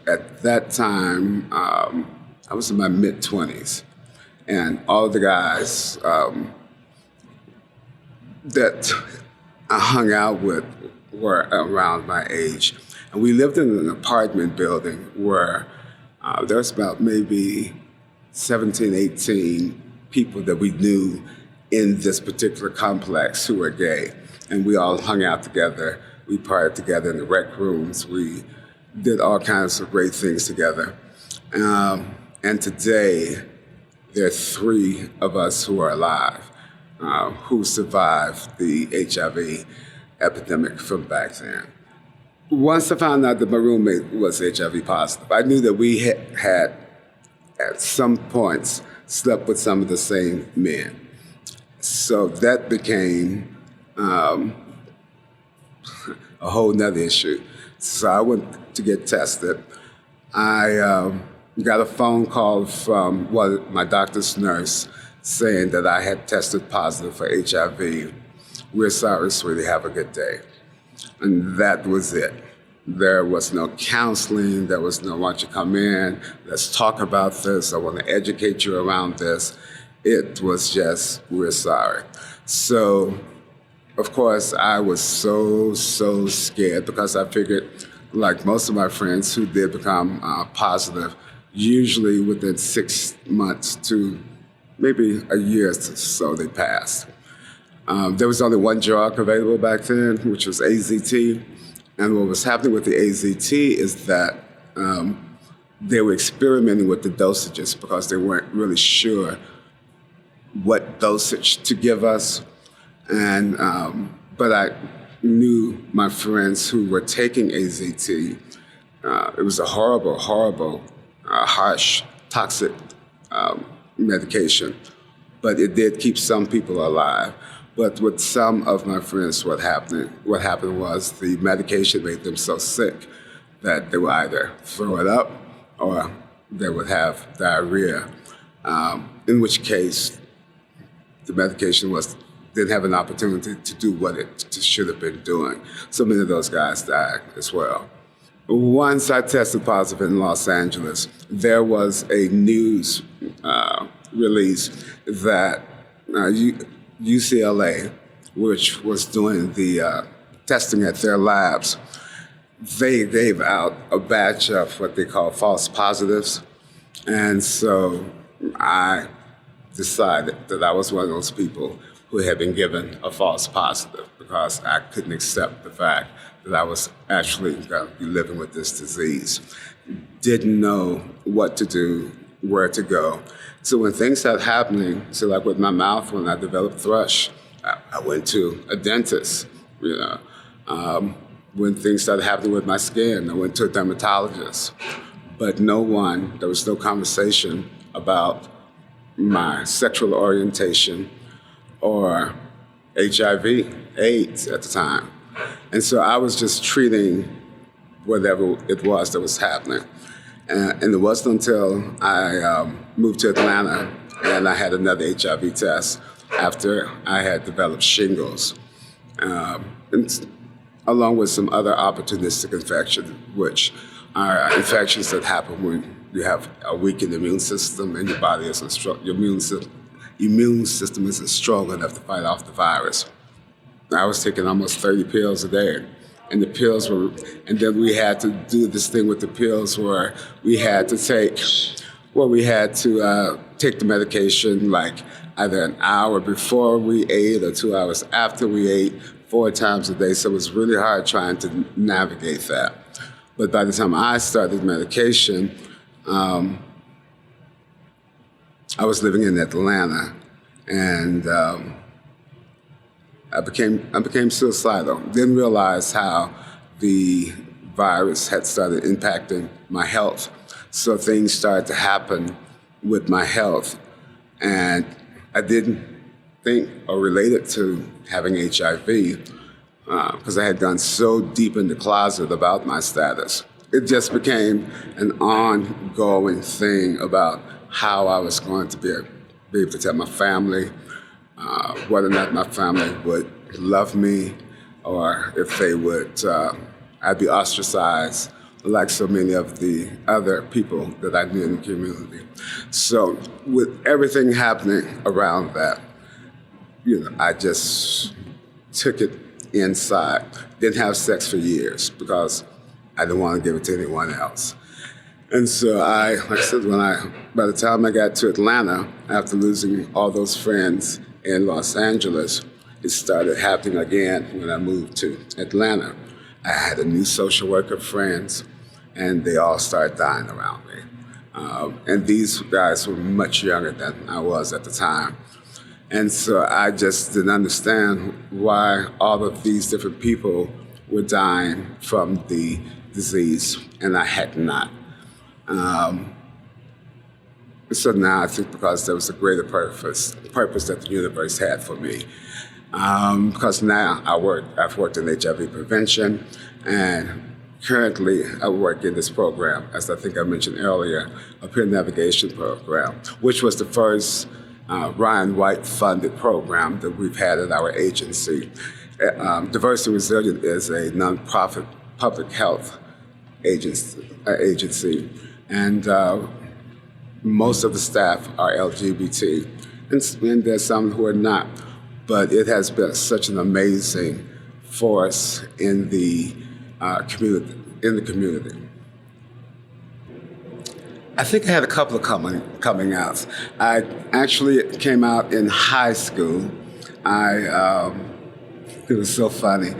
at that time, I was in my mid-20s, and all the guys that I hung out with were around my age. And we lived in an apartment building where there was about maybe 17, 18 people that we knew in this particular complex who were gay. And we all hung out together. We partied together in the rec rooms. We did all kinds of great things together. And today, there are 3 of us who are alive, who survived the HIV epidemic from back then. Once I found out that my roommate was HIV positive, I knew that we had at some points slept with some of the same men. So that became a whole nother issue. So I went to get tested. I got a phone call from my doctor's nurse saying that I had tested positive for HIV. We're sorry, sweetie, have a good day. And that was it. There was no counseling. There was no, why don't you come in, let's talk about this, I want to educate you around this. It was just, we're sorry. So, of course, I was so scared because I figured, like most of my friends who did become positive, usually within 6 months to maybe a year or so they passed. There was only one drug available back then, which was AZT. And what was happening with the AZT is that they were experimenting with the dosages because they weren't really sure what dosage to give us. And but I knew my friends who were taking AZT. It was a horrible, harsh, toxic medication, but it did keep some people alive. But with some of my friends, what happened was the medication made them so sick that they would either throw it up or they would have diarrhea, in which case the medication didn't have an opportunity to do what it should have been doing. So many of those guys died as well. Once I tested positive in Los Angeles, there was a news release that UCLA, which was doing the testing at their labs, they gave out a batch of what they call false positives. And so I decided that I was one of those people who had been given a false positive because I couldn't accept the fact that I was actually going to be living with this disease. Didn't know what to do, where to go. So when things started happening, so like with my mouth, when I developed thrush, I went to a dentist. When things started happening with my skin, I went to a dermatologist. But there was no conversation about my sexual orientation or HIV, AIDS at the time. And so I was just treating whatever it was that was happening. And it wasn't until I moved to Atlanta and I had another HIV test after I had developed shingles, and along with some other opportunistic infections, which are infections that happen when you have a weakened immune system and your body isn't strong, your immune system isn't strong enough to fight off the virus. I was taking almost 30 pills a day. And the pills were, and then we had to do this thing with the pills where we had to take the medication like either an hour before we ate or 2 hours after we ate, 4 times a day. So it was really hard trying to navigate that. But by the time I started medication, I was living in Atlanta, and I became suicidal. Didn't realize how the virus had started impacting my health. So things started to happen with my health, and I didn't think or relate it to having HIV because I had gone so deep in the closet about my status. It just became an ongoing thing about how I was going to be able to tell my family, whether or not my family would love me, or if they would, I'd be ostracized, like so many of the other people that I knew in the community. So with everything happening around that, I just took it inside. Didn't have sex for years because I didn't want to give it to anyone else. And so like I said, by the time I got to Atlanta, after losing all those friends in Los Angeles, it started happening again when I moved to Atlanta. I had a new social worker friends, and they all started dying around me. And these guys were much younger than I was at the time. And so I just didn't understand why all of these different people were dying from the disease, and I had not. So now I think because there was a greater purpose that the universe had for me. Because now I've worked in HIV prevention, and currently I work in this program, as I think I mentioned earlier, a peer navigation program, which was the first Ryan White-funded program that we've had at our agency. Diversity and Resilience is a nonprofit public health agency, and most of the staff are LGBT, and there's some who are not. But it has been such an amazing force in the community. I think I had a couple of coming outs. I actually came out in high school. It was so funny.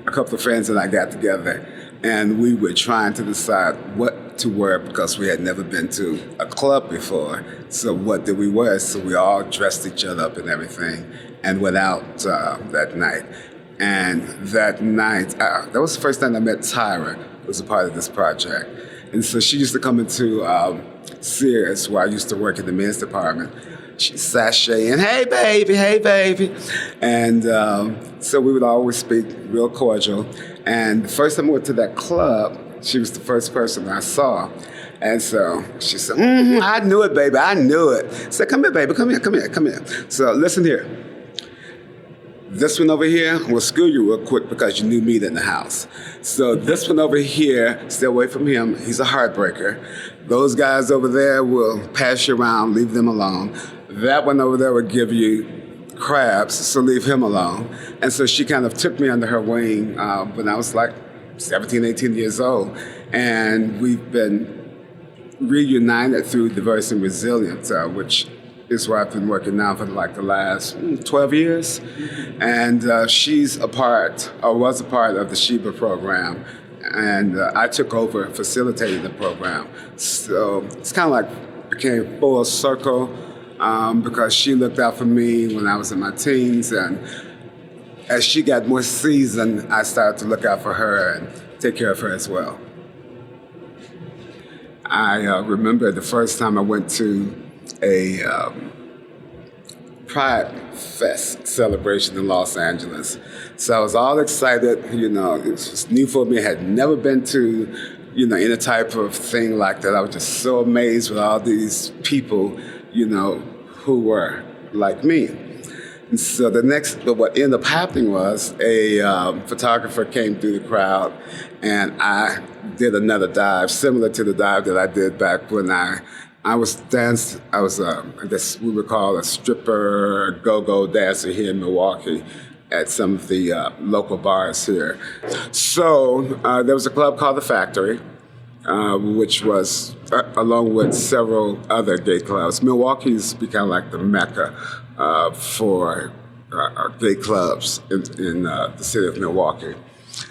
A couple of friends and I got together, and we were trying to decide what to wear because we had never been to a club before. So what did we wear? So we all dressed each other up and everything and went out that night. And that night, that was the first time I met Tyra, who was a part of this project. And so she used to come into Sears, where I used to work in the men's department. She'd sashay in, hey baby. And so we would always speak real cordial. And the first time I went to that club, she was the first person I saw. And so she said, I knew it, baby, I knew it. I said, come here, baby, come here. So listen here. This one over here will screw you real quick because you knew me in the house. So this one over here, stay away from him. He's a heartbreaker. Those guys over there will pass you around, leave them alone. That one over there will give you crabs, so leave him alone. And so she kind of took me under her wing when I was like 17, 18 years old. And we've been reunited through Diversity and Resilience, which is where I've been working now for like the last 12 years. And she's was a part of the Sheba program. And I took over facilitating the program. So it's kind of like became full circle because she looked out for me when I was in my teens. And as she got more seasoned, I started to look out for her and take care of her as well. I remember the first time I went to a Pride Fest celebration in Los Angeles. So I was all excited, it was new for me. I had never been to, any type of thing like that. I was just so amazed with all these people, who were like me. And so what ended up happening was a photographer came through the crowd, and I did another dive, similar to the dive that I did back when I was I guess we would call a stripper, go-go dancer here in Milwaukee at some of the local bars here. So there was a club called The Factory, which was, along with several other gay clubs. Milwaukee's become like the mecca for gay clubs in the city of Milwaukee.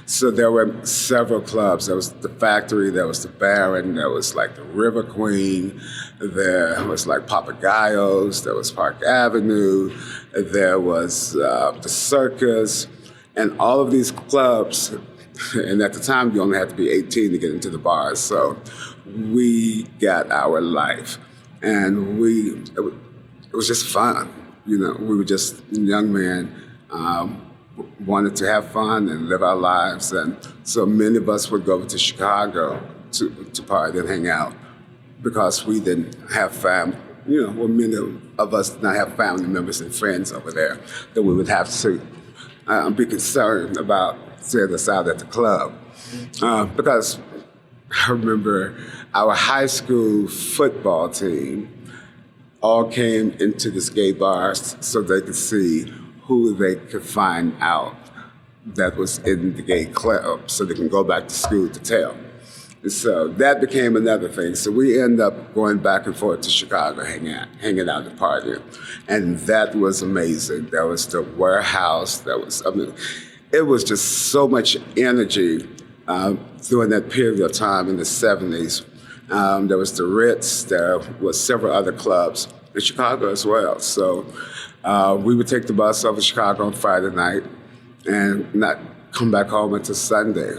So there were several clubs. There was The Factory, there was The Baron, there was like the River Queen, there was like Papagayos, there was Park Avenue, there was the Circus, and all of these clubs, and at the time you only had to be 18 to get into the bars, so we got our life. And it was just fun. We were just young men, wanted to have fun and live our lives. And so many of us would go to Chicago to party and hang out because we didn't have family. Many of us did not have family members and friends over there that we would have to be concerned about setting us out at the club. Because I remember our high school football team all came into this gay bar so they could see who they could find out that was in the gay club so they can go back to school to tell. And so that became another thing. So we ended up going back and forth to Chicago, hanging out and partying. And that was amazing. There was the warehouse. It was just so much energy during that period of time in the 70s. There was the Ritz. There was several other clubs in Chicago as well. So we would take the bus over to Chicago on Friday night and not come back home until Sunday.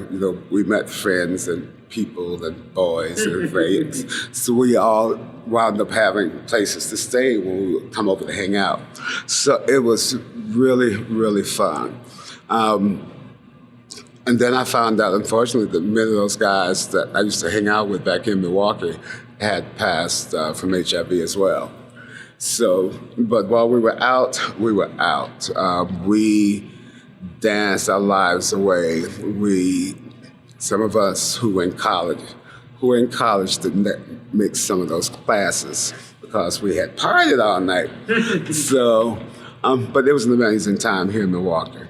We met friends and people and boys and friends. So we all wound up having places to stay when we would come over to hang out. So it was really, really fun. And then I found out, unfortunately, that many of those guys that I used to hang out with back in Milwaukee had passed from HIV as well. So, but while we were out, we were out. We danced our lives away. Some of us who were in college didn't make some of those classes because we had partied all night. So, but it was an amazing time here in Milwaukee.